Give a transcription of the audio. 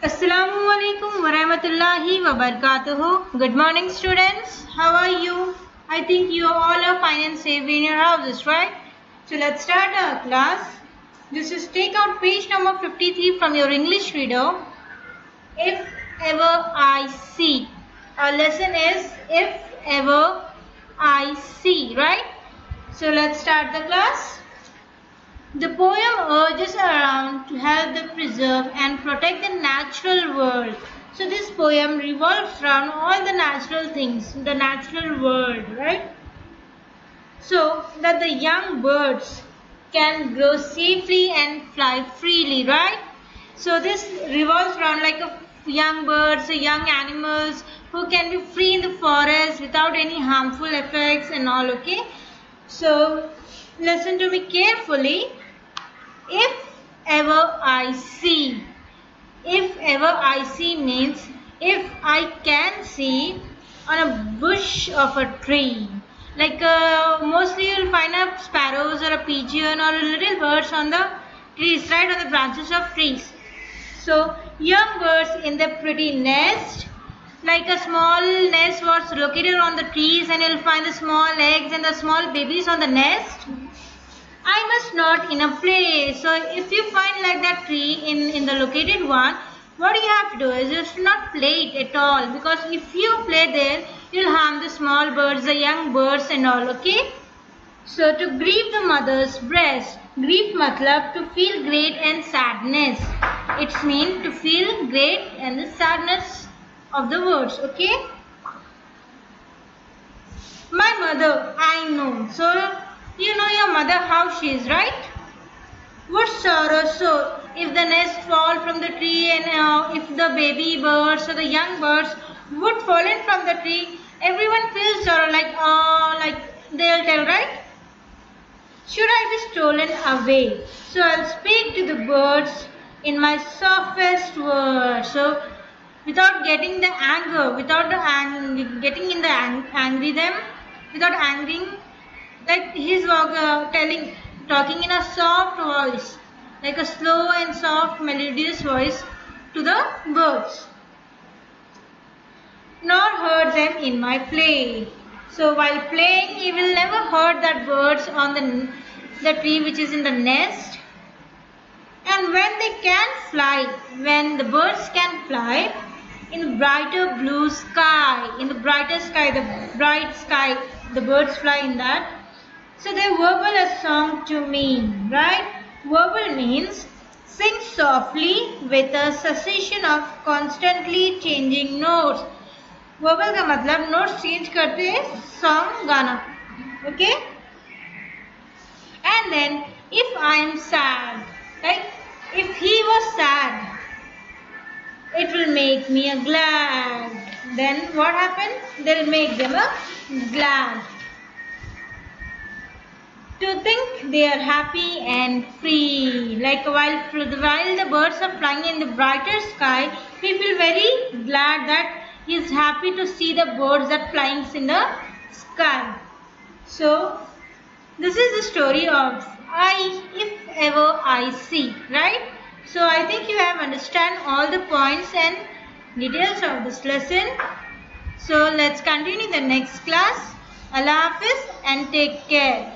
Assalamu alaikum wa rahmatullahi wa barakatuhu. Good morning, students. How are you? I think you all are fine and safe in your houses, right? So let's start our class. This is take out page number 53 from your English reader. If ever I see. Our lesson is if ever I see, right? So let's start the class. The poem urges around to help the preserve and protect the natural world. So this poem revolves around all the natural things, the natural world, right? So that the young birds can grow safely and fly freely, right? So this revolves around like a young birds, young animals who can be free in the forest without any harmful effects and all, okay? So listen to me carefully. If ever I see. If ever I see means if I can see on a bush of a tree. Like mostly you'll find a sparrows or a pigeon or a little birds on the trees, right, on the branches of trees. So young birds in the pretty nest, like a small nest was located on the trees, and you'll find the small eggs and the small babies on the nest. I must not in a place. So if you find like that tree in the located one, what you have to do is you should not play it at all, because if you play there, you'll harm the small birds, the young birds and all, okay? So to grieve the mother's breast. Grief matlab to feel great and sadness. It's mean to feel great and the sadness of the words, okay? My mother, I know. So you know your mother how she is, right? Would sorrow so if the nest fall from the tree, and if the baby birds or the young birds would fall in from the tree, everyone feels sorrow, like they'll tell, right? Should I be stolen away? So I'll speak to the birds in my softest words. So without getting the anger, without the getting in the angry them, without angering. Like he's talking in a soft voice, like a slow and soft melodious voice to the birds. Nor hurt them in my play. So while playing, he will never hurt that birds on the tree which is in the nest. And when they can fly, when the birds can fly, in the brighter blue sky, in the brighter sky, the bright sky, the birds fly in that. So they warble a song to me, right? Warble means sing softly with a succession of constantly changing notes. Warble का मतलब notes change करते हैं song गाना, okay? And then if I am sad, like if he was sad, it will make me a glad. Then what happens? They'll make them a glad. To think they are happy and free. Like while the birds are flying in the brighter sky, we feel very glad that he is happy to see the birds that flying in the sky. So this is the story of if ever I see, right? So I think you have understand all the points and details of this lesson. So let's continue the next class. Allah Hafiz and take care.